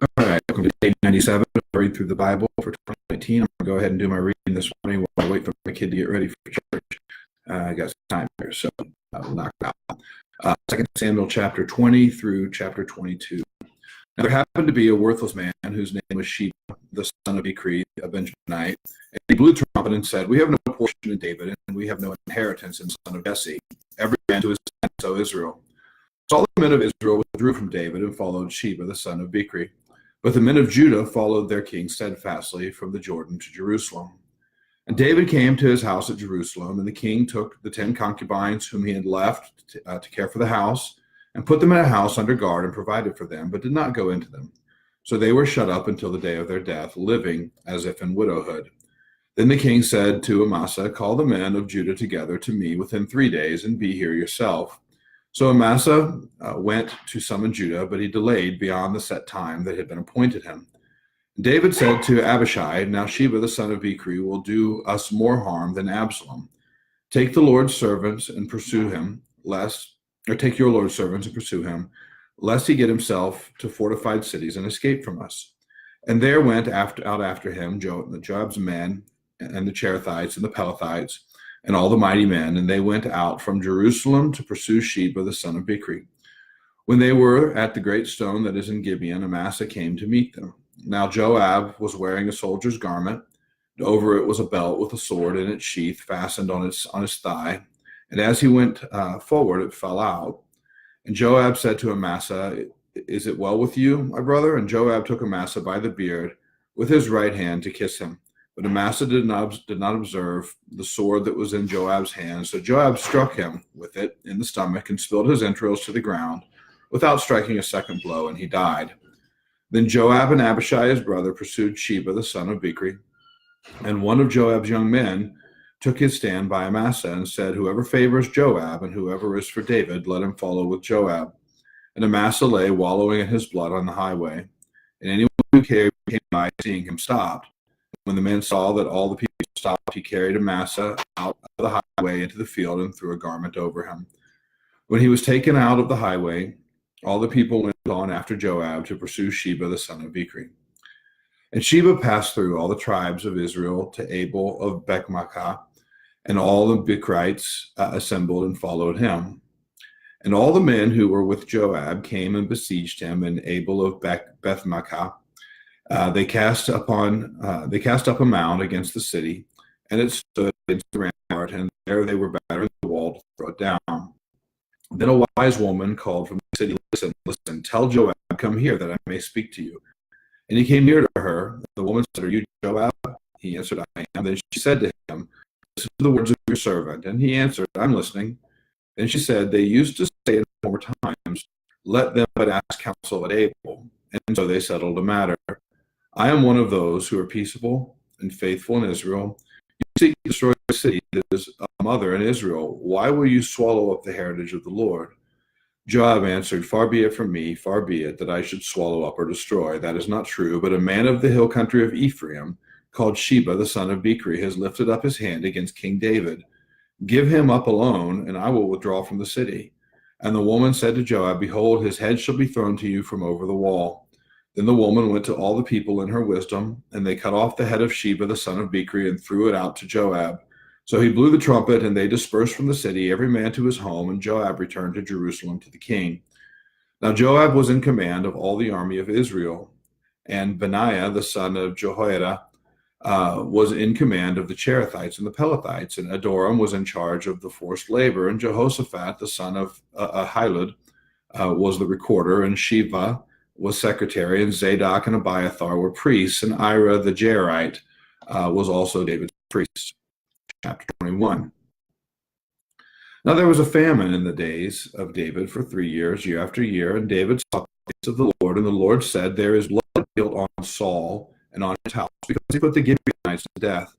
All right, welcome to day 97. Read through the Bible for 2019. I'm going to go ahead and do my reading this morning while I wait for my kid to get ready for church. I got some time here, so I'll knock it out. 2 Samuel chapter 20 through chapter 22. Now there happened to be a worthless man whose name was Sheba, the son of Bichri, a Benjaminite. And he blew the trumpet and said, "We have no portion in David, and we have no inheritance in the son of Jesse. Every man to his tent, so Israel." So all the men of Israel withdrew from David and followed Sheba, the son of Bichri. But the men of Judah followed their king steadfastly from the Jordan to Jerusalem. And David came to his house at Jerusalem, and the king took the 10 concubines whom he had left to care for the house, and put them in a house under guard and provided for them, but did not go into them. So they were shut up until the day of their death, living as if in widowhood. Then the king said to Amasa, "Call the men of Judah together to me within 3 days, and be here yourself." So Amasa went to summon Judah, but he delayed beyond the set time that had been appointed him. David said to Abishai, "Now Sheba the son of Bichri will do us more harm than Absalom. Take the Lord's servants and pursue him, take your Lord's servants and pursue him, lest he get himself to fortified cities and escape from us." And there went out after him Joab's men and the Cherethites and the Pelethites and all the mighty men, and they went out from Jerusalem to pursue Sheba the son of Bichri. When they were at the great stone that is in Gibeon, Amasa came to meet them. Now Joab was wearing a soldier's garment, and over it was a belt with a sword in its sheath fastened on his thigh. And as he went forward, it fell out. And Joab said to Amasa, "Is it well with you, my brother?" And Joab took Amasa by the beard with his right hand to kiss him. But Amasa did not observe the sword that was in Joab's hand. So Joab struck him with it in the stomach and spilled his entrails to the ground without striking a second blow, and he died. Then Joab and Abishai his brother pursued Sheba the son of Bichri. And one of Joab's young men took his stand by Amasa and said, "Whoever favors Joab and whoever is for David, let him follow with Joab." And Amasa lay wallowing in his blood on the highway. And anyone who came by seeing him stopped. When the men saw that all the people stopped, he carried Amasa out of the highway into the field and threw a garment over him. When he was taken out of the highway, all the people went on after Joab to pursue Sheba the son of Bichri. And Sheba passed through all the tribes of Israel to Abel of Bethmaachah, and all the Bichrites assembled and followed him. And all the men who were with Joab came and besieged him in Abel of Bethmaachah. They cast up a mound against the city, and it stood against the rampart, and there they were battering the wall to throw it down. Then a wise woman called from the city, Listen, tell Joab, come here, that I may speak to you." And he came near to her. The woman said, "Are you Joab?" He answered, "I am." Then she said to him, "Listen to the words of your servant." And he answered, "I'm listening." And she said, "They used to say in former times, 'Let them but ask counsel at Abel.' And so they settled the matter. I am one of those who are peaceable and faithful in Israel. You seek to destroy the city that is a mother in Israel. Why will you swallow up the heritage of the Lord?" Joab answered, "Far be it from me, far be it that I should swallow up or destroy. That is not true. But a man of the hill country of Ephraim, called Sheba the son of Bichri, has lifted up his hand against King David. Give him up alone, and I will withdraw from the city." And the woman said to Joab, "Behold, his head shall be thrown to you from over the wall." Then the woman went to all the people in her wisdom, and they cut off the head of Sheba the son of Bichri and threw it out to Joab. So he blew the trumpet, and they dispersed from the city, every man to his home, and Joab returned to Jerusalem to the king. Now Joab was in command of all the army of Israel, and Benaiah the son of Jehoiada was in command of the Cherethites and the Pelethites, and Adoram was in charge of the forced labor, and Jehoshaphat the son of Ahilud was the recorder, and Sheva was secretary, and Zadok and Abiathar were priests, and Ira the Jairite was also David's priest. Chapter 21. Now there was a famine in the days of David for 3 years, year after year, and David sought the face of the Lord, and the Lord said, "There is blood guilt on Saul and on his house, because he put the Gibeonites to death."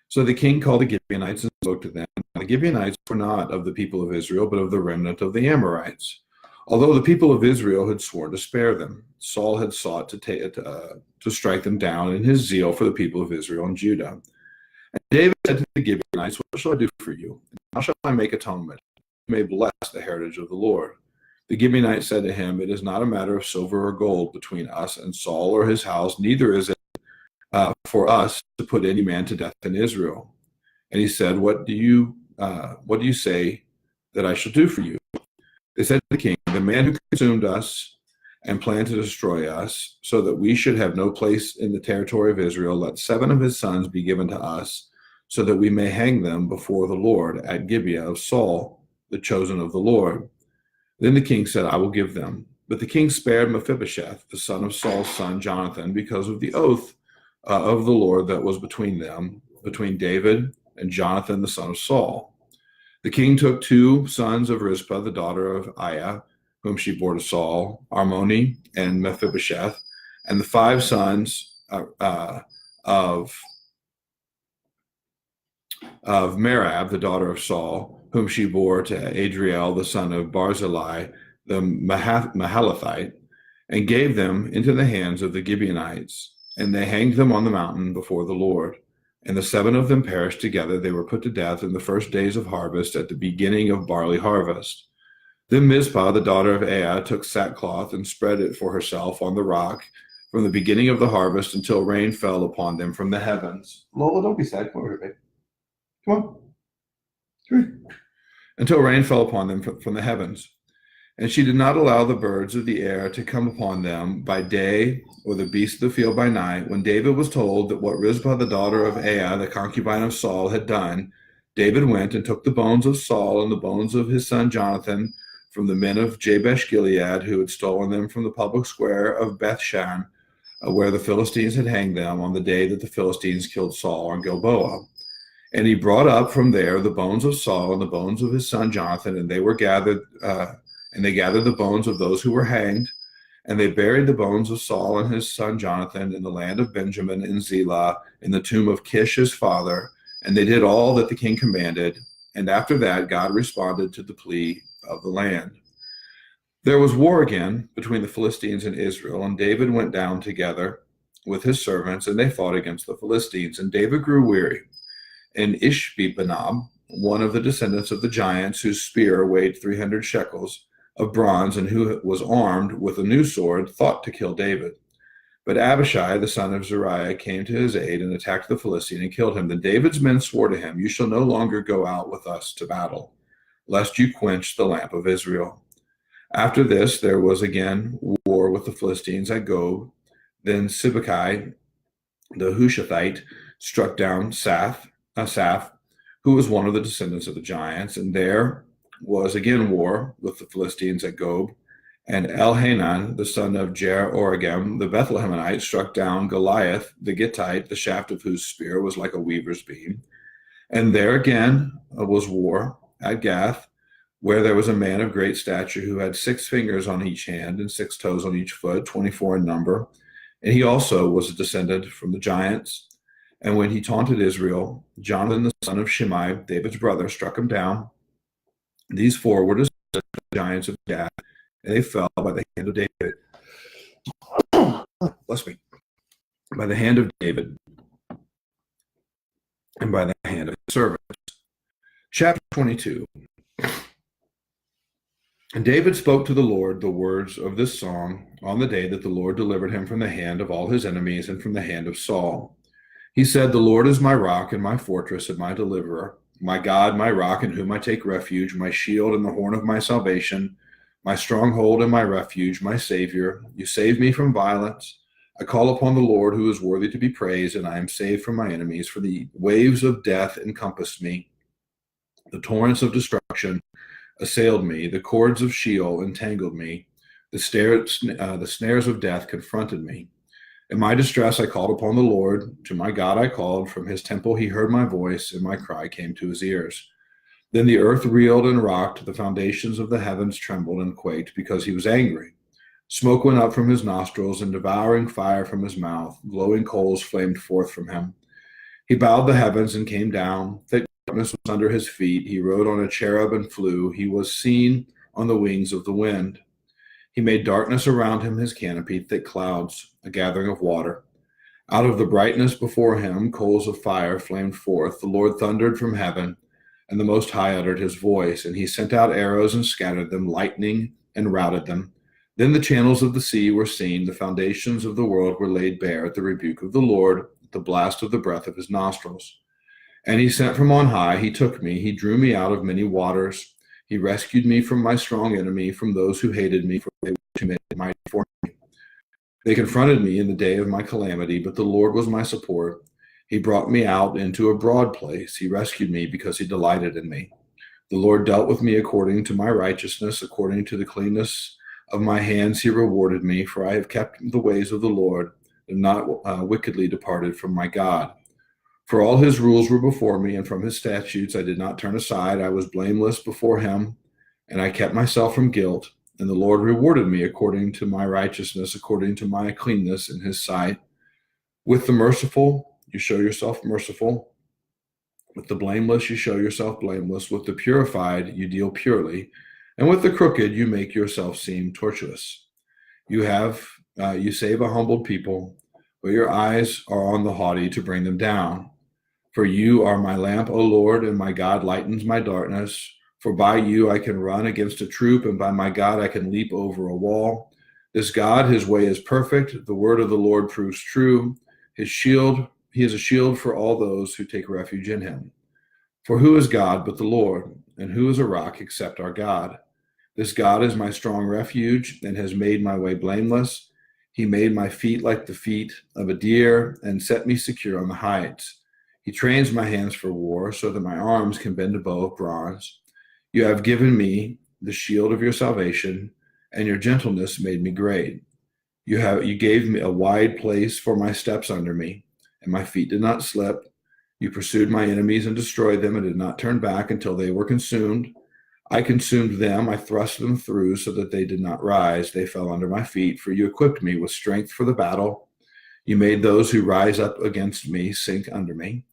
So the king called the Gibeonites and spoke to them. Now, the Gibeonites were not of the people of Israel, but of the remnant of the Amorites. Although the people of Israel had sworn to spare them, Saul had sought to strike them down in his zeal for the people of Israel and Judah. And David said to the Gibeonites, "What shall I do for you? And how shall I make atonement? You may bless the heritage of the Lord." The Gibeonites said to him, "It is not a matter of silver or gold between us and Saul or his house, neither is it for us to put any man to death in Israel." And he said, what do you say that I shall do for you?" They said to the king, "The man who consumed us and planned to destroy us, so that we should have no place in the territory of Israel, let 7 of his sons be given to us, so that we may hang them before the Lord at Gibeah of Saul, the chosen of the Lord." Then the king said, "I will give them." But the king spared Mephibosheth, the son of Saul's son Jonathan, because of the oath of the Lord that was between them, between David and Jonathan, the son of Saul. The king took 2 sons of Rizpah, the daughter of Aiah, whom she bore to Saul, Armoni and Mephibosheth, and the 5 sons of Merab, the daughter of Saul, whom she bore to Adriel, the son of Barzillai, the Mahalathite, and gave them into the hands of the Gibeonites. And they hanged them on the mountain before the Lord. And the 7 of them perished together. They were put to death in the first days of harvest, at the beginning of barley harvest. Then Mizpah, the daughter of Aiah, took sackcloth and spread it for herself on the rock from the beginning of the harvest until rain fell upon them from the heavens. Lola, don't be sad. Come over here, babe. Come on. Come here. Until rain fell upon them from the heavens. And she did not allow the birds of the air to come upon them by day, or the beasts of the field by night. When David was told that what Rizpah, the daughter of Aiah, the concubine of Saul, had done, David went and took the bones of Saul and the bones of his son Jonathan from the men of Jabesh Gilead, who had stolen them from the public square of Bethshan, where the Philistines had hanged them on the day that the Philistines killed Saul on Gilboa. And he brought up from there the bones of Saul and the bones of his son Jonathan, and they were gathered. And they gathered the bones of those who were hanged, and they buried the bones of Saul and his son Jonathan in the land of Benjamin in Zelah, in the tomb of Kish his father. And they did all that the king commanded. And after that, God responded to the plea of the land. There was war again between the Philistines and Israel, and David went down together with his servants, and they fought against the Philistines. And David grew weary. And Ishbi-Benob, one of the descendants of the giants, whose spear weighed 300 shekels of bronze, and who was armed with a new sword, thought to kill David. But Abishai, the son of Zeruiah, came to his aid and attacked the Philistine and killed him. Then David's men swore to him, "You shall no longer go out with us to battle, lest you quench the lamp of Israel." After this, there was again war with the Philistines at Gob. Then Sibbecai, the Hushathite, struck down Asaph, who was one of the descendants of the giants, and there was again war with the Philistines at Gob. And Elhanan, the son of Jer-oregim, the Bethlehemite, struck down Goliath, the Gittite, the shaft of whose spear was like a weaver's beam. And there again was war at Gath, where there was a man of great stature who had 6 fingers on each hand and 6 toes on each foot, 24 in number. And he also was a descendant from the giants. And when he taunted Israel, Jonathan, the son of Shimei, David's brother, struck him down. These 4 were descendants of the giants of Gath, and they fell by the hand of David. Bless me. By the hand of David, and by the hand of his servants. Chapter 22. And David spoke to the Lord the words of this song on the day that the Lord delivered him from the hand of all his enemies and from the hand of Saul. He said, "The Lord is my rock and my fortress and my deliverer, my God, my rock in whom I take refuge, my shield and the horn of my salvation, my stronghold and my refuge, my Savior. You save me from violence. I call upon the Lord who is worthy to be praised, and I am saved from my enemies. For the waves of death encompassed me. The torrents of destruction assailed me. The cords of Sheol entangled me. The snares of death confronted me. In my distress, I called upon the Lord. To my God I called. From his temple he heard my voice, and my cry came to his ears. Then the earth reeled and rocked. The foundations of the heavens trembled and quaked because he was angry. Smoke went up from his nostrils, and devouring fire from his mouth. Glowing coals flamed forth from him. He bowed the heavens and came down. Thick darkness was under his feet. He rode on a cherub and flew. He was seen on the wings of the wind. He made darkness around him his canopy, thick clouds, a gathering of water. Out of the brightness before him, coals of fire flamed forth. The Lord thundered from heaven, and the Most High uttered his voice, and he sent out arrows and scattered them, lightning and routed them. Then the channels of the sea were seen, the foundations of the world were laid bare at the rebuke of the Lord, at the blast of the breath of his nostrils. And he sent from on high, he took me, he drew me out of many waters. He rescued me from my strong enemy, from those who hated me, for they were made mighty for me. They confronted me in the day of my calamity, but the Lord was my support. He brought me out into a broad place. He rescued me because he delighted in me. The Lord dealt with me according to my righteousness, according to the cleanness of my hands he rewarded me, for I have kept the ways of the Lord, and not wickedly departed from my God. For all his rules were before me, and from his statutes I did not turn aside. I was blameless before him, and I kept myself from guilt. And the Lord rewarded me according to my righteousness, according to my cleanness in his sight. With the merciful, you show yourself merciful. With the blameless, you show yourself blameless. With the purified, you deal purely. And with the crooked, you make yourself seem tortuous. You save a humbled people, but your eyes are on the haughty to bring them down. For you are my lamp, O Lord, and my God lightens my darkness. For by you I can run against a troop, and by my God I can leap over a wall. This God, his way is perfect. The word of the Lord proves true. He is a shield for all those who take refuge in him. For who is God but the Lord? And who is a rock except our God? This God is my strong refuge and has made my way blameless. He made my feet like the feet of a deer and set me secure on the heights. He trains my hands for war so that my arms can bend a bow of bronze. You have given me the shield of your salvation, and your gentleness made me great. You gave me a wide place for my steps under me, and my feet did not slip. You pursued my enemies and destroyed them, and did not turn back until they were consumed. I consumed them, I thrust them through so that they did not rise. They fell under my feet, for you equipped me with strength for the battle. You made those who rise up against me sink under me.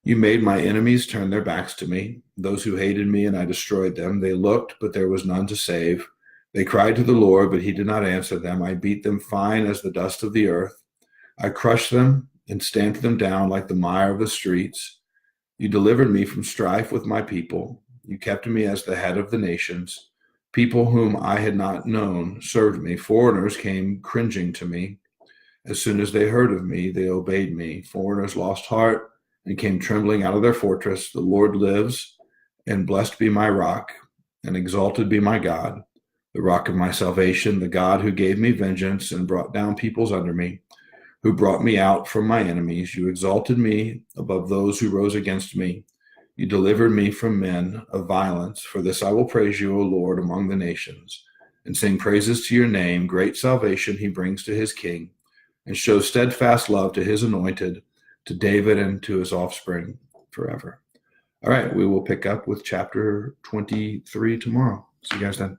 You made my enemies turn their backs to me, those who hated me, and I destroyed them. They looked, but there was none to save. They cried to the Lord, but he did not answer them. I beat them fine as the dust of the earth. I crushed them and stamped them down like the mire of the streets. You delivered me from strife with my people. You kept me as the head of the nations. People whom I had not known served me. Foreigners came cringing to me. As soon as they heard of me, they obeyed me. Foreigners lost heart and came trembling out of their fortress. The Lord lives, and blessed be my rock, and exalted be my God, the rock of my salvation, the God who gave me vengeance and brought down peoples under me, who brought me out from my enemies. You exalted me above those who rose against me. You delivered me from men of violence. For this I will praise you, O Lord, among the nations, and sing praises to your name. Great salvation he brings to his king, and shows steadfast love to his anointed, to David and to his offspring forever. All right, we will pick up with chapter 23 tomorrow. See you guys then.